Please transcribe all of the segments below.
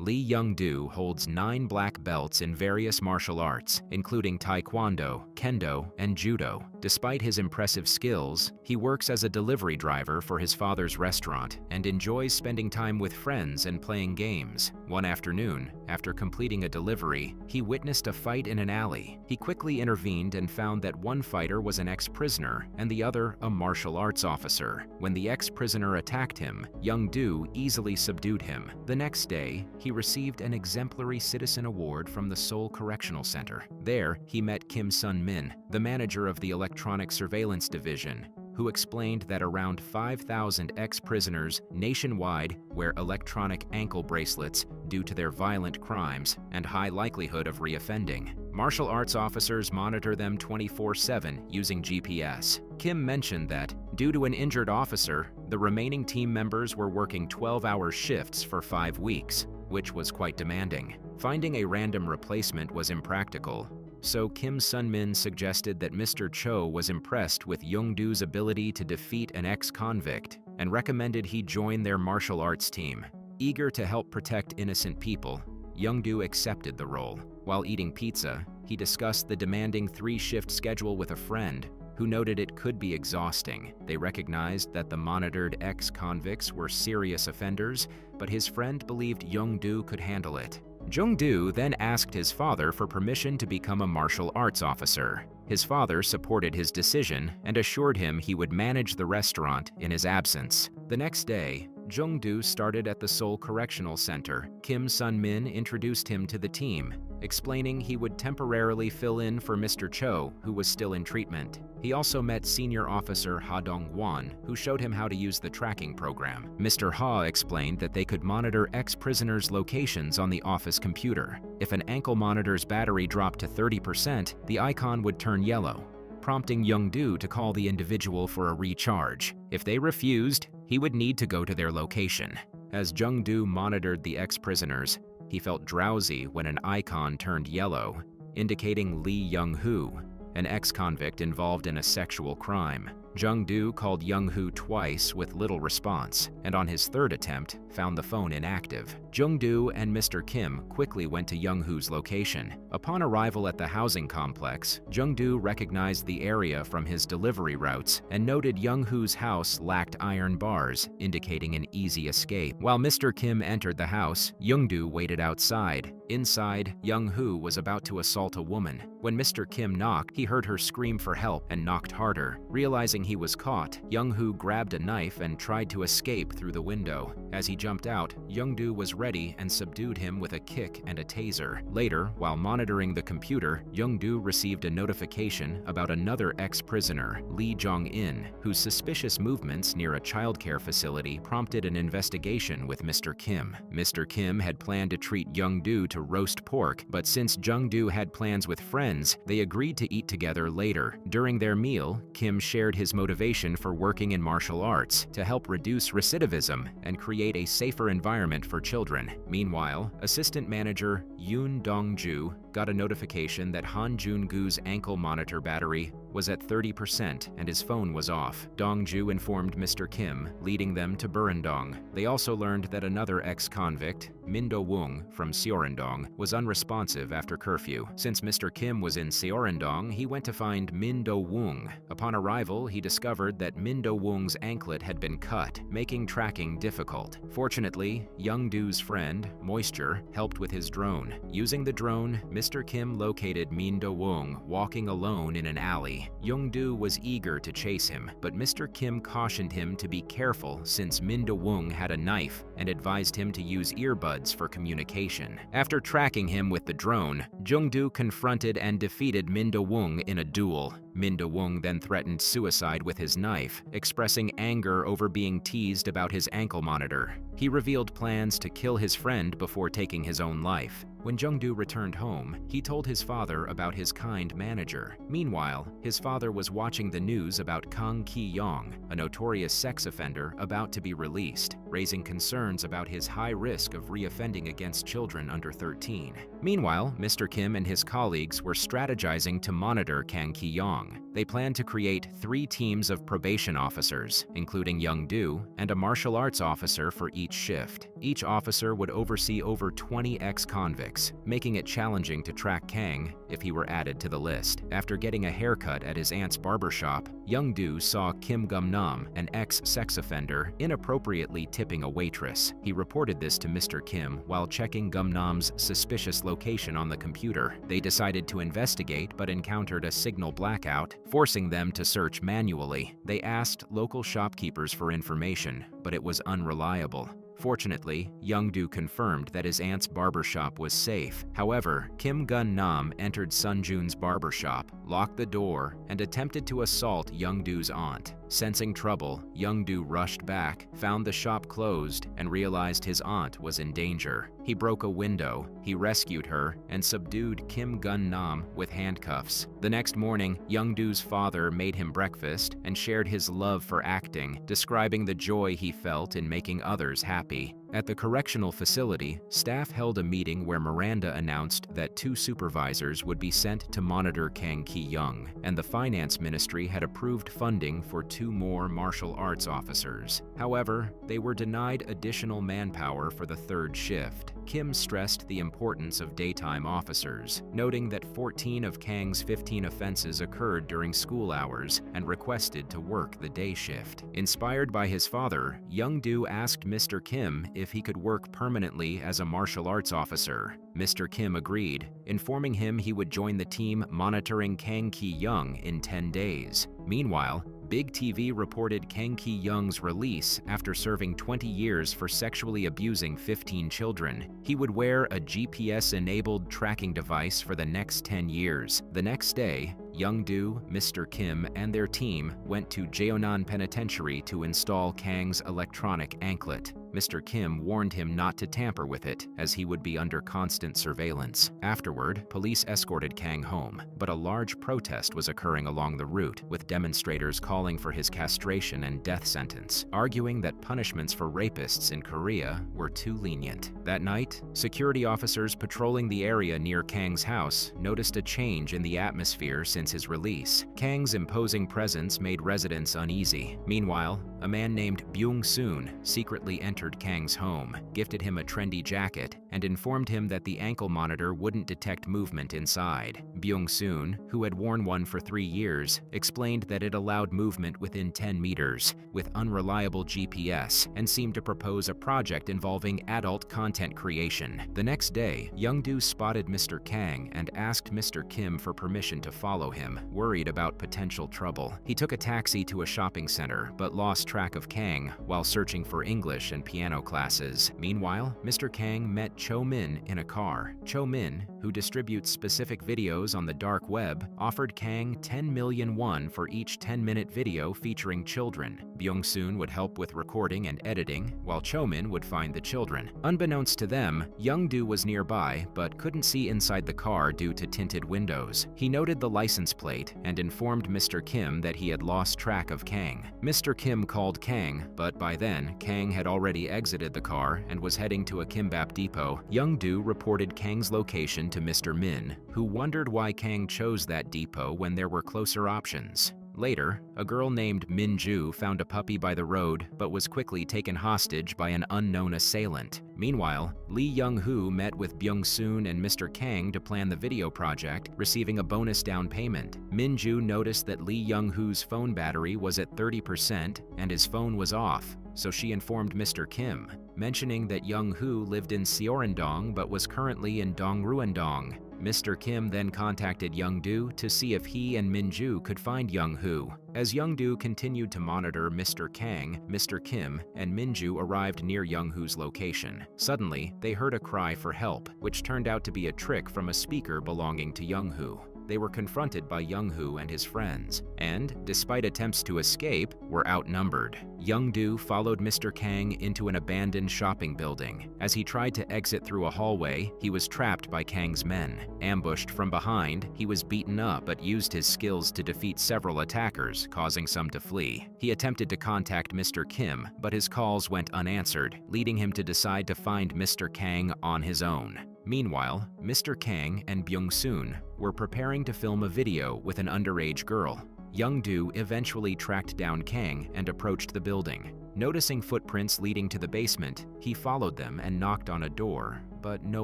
Lee Young-do holds 9 black belts in various martial arts, including Taekwondo, Kendo, and Judo. Despite his impressive skills, he works as a delivery driver for his father's restaurant and enjoys spending time with friends and playing games. One afternoon, after completing a delivery, he witnessed a fight in an alley. He quickly intervened and found that one fighter was an ex-prisoner and the other a martial arts officer. When the ex-prisoner attacked him, Young-do easily subdued him. The next day, he received an Exemplary Citizen Award from the Seoul Correctional Center. There, he met Kim Sun-min, the manager of the Electronic Surveillance Division, who explained that around 5,000 ex-prisoners nationwide wear electronic ankle bracelets due to their violent crimes and high likelihood of reoffending. Martial arts officers monitor them 24/7 using GPS. Kim mentioned that, due to an injured officer, the remaining team members were working 12-hour shifts for 5 weeks, which was quite demanding. Finding a random replacement was impractical, so Kim Sun-min suggested that Mr. Cho was impressed with Young-do's ability to defeat an ex-convict and recommended he join their martial arts team. Eager to help protect innocent people, Young-do accepted the role. While eating pizza, he discussed the demanding 3-shift schedule with a friend, who noted it could be exhausting. They recognized that the monitored ex-convicts were serious offenders, but his friend believed Young-do could handle it. Young-do then asked his father for permission to become a martial arts officer. His father supported his decision and assured him he would manage the restaurant in his absence. The next day, Young-do started at the Seoul Correctional Center. Kim Sun-min introduced him to the team, explaining he would temporarily fill in for Mr. Cho, who was still in treatment. He also met Senior Officer Ha Dong-won, who showed him how to use the tracking program. Mr. Ha explained that they could monitor ex-prisoners' locations on the office computer. If an ankle monitor's battery dropped to 30%, the icon would turn yellow, prompting Young-do to call the individual for a recharge. If they refused, he would need to go to their location. As Young-do monitored the ex-prisoners, he felt drowsy when an icon turned yellow, indicating Lee Young-hoo, an ex-convict involved in a sexual crime. Young-do called Young-hoo twice with little response, and on his third attempt, found the phone inactive. Young-do and Mr. Kim quickly went to Young-hoo's location. Upon arrival at the housing complex, Young-do recognized the area from his delivery routes and noted Young-hoo's house lacked iron bars, indicating an easy escape. While Mr. Kim entered the house, Young-do waited outside. Inside, Young-hoo was about to assault a woman. When Mr. Kim knocked, he heard her scream for help and knocked harder. Realizing he was caught, Young-hoo grabbed a knife and tried to escape through the window. As he jumped out, Young-do was ready and subdued him with a kick and a taser. Later, while monitoring the computer, Young-do received a notification about another ex-prisoner, Lee Jong-in, whose suspicious movements near a childcare facility prompted an investigation with Mr. Kim. Mr. Kim had planned to treat Young-do to roast pork, but since Young-do had plans with friends, they agreed to eat together later. During their meal, Kim shared his motivation for working in martial arts to help reduce recidivism and create a safer environment for children. Meanwhile, assistant manager Yoon Dong-ju got a notification that Han Jun-gu's ankle monitor battery was at 30% and his phone was off. Dong-ju informed Mr. Kim, leading them to Burundong. They also learned that another ex-convict, Min Do-woong from Seorindong, was unresponsive after curfew. Since Mr. Kim was in Seorindong, he went to find Min Do-woong. Upon arrival, he discovered that Min Do-woong's anklet had been cut, making tracking difficult. Fortunately, Young-do's friend, Moisture, helped with his drone. Using the drone, Mr. Kim located Min Do-woong walking alone in an alley. Young-do was eager to chase him, but Mr. Kim cautioned him to be careful since Min Do-woong had a knife and advised him to use earbuds for communication. After tracking him with the drone, Young-do confronted and defeated Min Do-woong in a duel. Min Do-woong then threatened suicide with his knife, expressing anger over being teased about his ankle monitor. He revealed plans to kill his friend before taking his own life. When Young-do returned home, he told his father about his kind manager. Meanwhile, his father was watching the news about Kang Ki-yong, a notorious sex offender about to be released, raising concerns about his high risk of reoffending against children under 13. Meanwhile, Mr. Kim and his colleagues were strategizing to monitor Kang Ki-yong. They planned to create 3 teams of probation officers, including Young-do, and a martial arts officer for each shift. Each officer would oversee over 20 ex-convicts, making it challenging to track Kang if he were added to the list. After getting a haircut at his aunt's barbershop, Young-do saw Kim Gum-nam, an ex-sex offender, inappropriately tipping a waitress. He reported this to Mr. Kim while checking Gum-nam's suspicious location on the computer. They decided to investigate but encountered a signal blackout, forcing them to search manually. They asked local shopkeepers for information, but it was unreliable. Fortunately, Young-do confirmed that his aunt's barbershop was safe. However, Kim Gun-nam entered Sun-jun's barbershop, locked the door, and attempted to assault Young-do's aunt. Sensing trouble, Young-do rushed back, found the shop closed, and realized his aunt was in danger. He broke a window, he rescued her, and subdued Kim Gun-nam with handcuffs. The next morning, Young-do's father made him breakfast and shared his love for acting, describing the joy he felt in making others happy. At the correctional facility, staff held a meeting where Miranda announced that 2 supervisors would be sent to monitor Kang Ki-young, and the finance ministry had approved funding for 2 more martial arts officers. However, they were denied additional manpower for the 3rd shift. Kim stressed the importance of daytime officers, noting that 14 of Kang's 15 offenses occurred during school hours and requested to work the day shift. Inspired by his father, Young-do asked Mr. Kim if he could work permanently as a martial arts officer. Mr. Kim agreed, informing him he would join the team monitoring Kang Ki-young in 10 days. Meanwhile, Big TV reported Kang Ki-young's release after serving 20 years for sexually abusing 15 children. He would wear a GPS-enabled tracking device for the next 10 years. The next day, Young-do, Mr. Kim, and their team went to Jeonan Penitentiary to install Kang's electronic anklet. Mr. Kim warned him not to tamper with it, as he would be under constant surveillance. Afterward, police escorted Kang home, but a large protest was occurring along the route, with demonstrators calling for his castration and death sentence, arguing that punishments for rapists in Korea were too lenient. That night, security officers patrolling the area near Kang's house noticed a change in the atmosphere since his release. Kang's imposing presence made residents uneasy. Meanwhile, a man named Byung-soon secretly entered Kang's home, gifted him a trendy jacket, and informed him that the ankle monitor wouldn't detect movement inside. Byung-soon, who had worn one for 3 years, explained that it allowed movement within 10 meters, with unreliable GPS, and seemed to propose a project involving adult content creation. The next day, Young-do spotted Mr. Kang and asked Mr. Kim for permission to follow him, worried about potential trouble. He took a taxi to a shopping center, but lost track of Kang while searching for English and piano classes. Meanwhile, Mr. Kang met Cho-min in a car. Cho-min, who distributes specific videos on the dark web, offered Kang 10 million won for each 10-minute video featuring children. Byung-soon would help with recording and editing, while Cho-min would find the children. Unbeknownst to them, Young-do was nearby but couldn't see inside the car due to tinted windows. He noted the license plate and informed Mr. Kim that he had lost track of Kang. Mr. Kim called Kang, but by then, Kang had already exited the car and was heading to a kimbap depot. Young-do reported Kang's location to Mr. Min, who wondered why Kang chose that depot when there were closer options. Later, a girl named Min-ju found a puppy by the road but was quickly taken hostage by an unknown assailant. Meanwhile, Lee Young-hoo met with Byung-soon and Mr. Kang to plan the video project, receiving a bonus down payment. Min-ju noticed that Lee Young-hoo's phone battery was at 30% and his phone was off, so she informed Mr. Kim, mentioning that Young-hoo lived in Seorindong but was currently in Dongruendong. Mr. Kim then contacted Young-do to see if he and Min-ju could find Young-hoo. As Young-do continued to monitor Mr. Kang, Mr. Kim and Min-ju arrived near Young-hoo's location. Suddenly, they heard a cry for help, which turned out to be a trick from a speaker belonging to Young-hoo. They were confronted by Young-hoo and his friends, and, despite attempts to escape, were outnumbered. Young-do followed Mr. Kang into an abandoned shopping building. As he tried to exit through a hallway, he was trapped by Kang's men. Ambushed from behind, he was beaten up but used his skills to defeat several attackers, causing some to flee. He attempted to contact Mr. Kim, but his calls went unanswered, leading him to decide to find Mr. Kang on his own. Meanwhile, Mr. Kang and Byung-soon were preparing to film a video with an underage girl. Young-do eventually tracked down Kang and approached the building. Noticing footprints leading to the basement, he followed them and knocked on a door, but no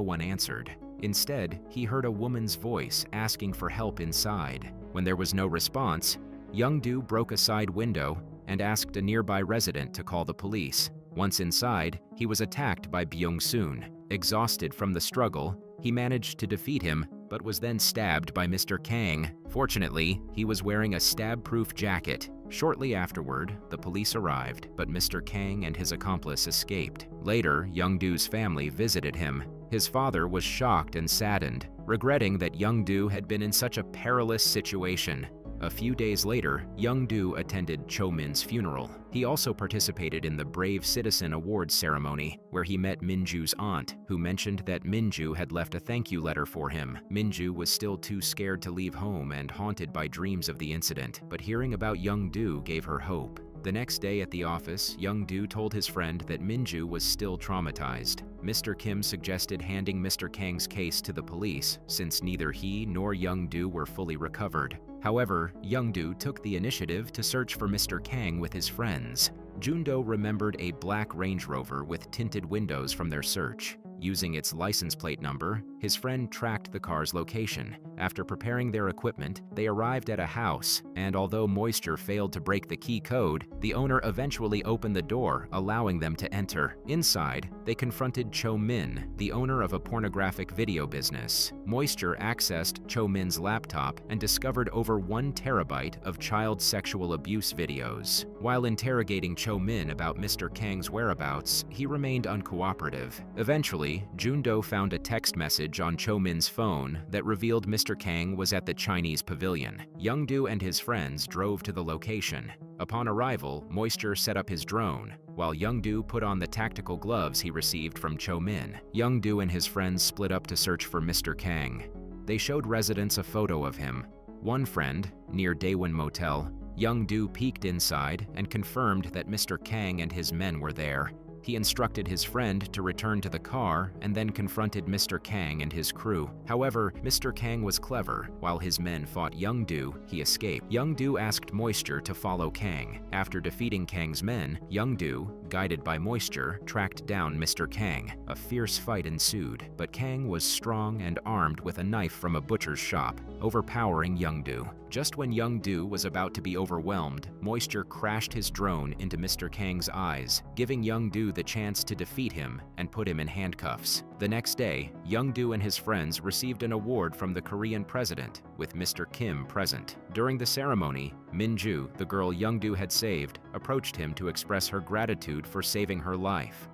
one answered. Instead, he heard a woman's voice asking for help inside. When there was no response, Young-do broke a side window and asked a nearby resident to call the police. Once inside, he was attacked by Byung-soon. Exhausted from the struggle, he managed to defeat him, but was then stabbed by Mr. Kang. Fortunately, he was wearing a stab-proof jacket. Shortly afterward, the police arrived, but Mr. Kang and his accomplice escaped. Later, Young-do's family visited him. His father was shocked and saddened, regretting that Young-do had been in such a perilous situation. A few days later, Young-do attended Cho-min's funeral. He also participated in the Brave Citizen Awards ceremony, where he met Minju's aunt, who mentioned that Minju had left a thank you letter for him. Minju was still too scared to leave home and haunted by dreams of the incident, but hearing about Young-do gave her hope. The next day at the office, Young-do told his friend that Minju was still traumatized. Mr. Kim suggested handing Mr. Kang's case to the police, since neither he nor Young-do were fully recovered. However, Young-do took the initiative to search for Mr. Kang with his friends. Jun-do remembered a black Range Rover with tinted windows from their search. Using its license plate number, his friend tracked the car's location. After preparing their equipment, they arrived at a house, and although Moisture failed to break the key code, the owner eventually opened the door, allowing them to enter. Inside, they confronted Cho-min, the owner of a pornographic video business. Moisture accessed Cho-min's laptop and discovered over 1 terabyte of child sexual abuse videos. While interrogating Cho-min about Mr. Kang's whereabouts, he remained uncooperative. Eventually, Jun-do found a text message on Cho-min's phone that revealed Mr. Kang was at the Chinese pavilion. Young-do and his friends drove to the location. Upon arrival, Moisture set up his drone, while Young-do put on the tactical gloves he received from Cho-min. Young-do and his friends split up to search for Mr. Kang. They showed residents a photo of him. One friend, near Daewon Motel, Young-do peeked inside and confirmed that Mr. Kang and his men were there. He instructed his friend to return to the car and then confronted Mr. Kang and his crew. However, Mr. Kang was clever. While his men fought Young-do, he escaped. Young-do asked Moisture to follow Kang. After defeating Kang's men, Young-do, guided by Moisture, tracked down Mr. Kang. A fierce fight ensued, but Kang was strong and armed with a knife from a butcher's shop, overpowering Young-do. Just when Young-do was about to be overwhelmed, Moisture crashed his drone into Mr. Kang's eyes, giving Young-do the chance to defeat him and put him in handcuffs. The next day, Young-do and his friends received an award from the Korean president, with Mr. Kim present. During the ceremony, Minju, the girl Young-do had saved, approached him to express her gratitude for saving her life.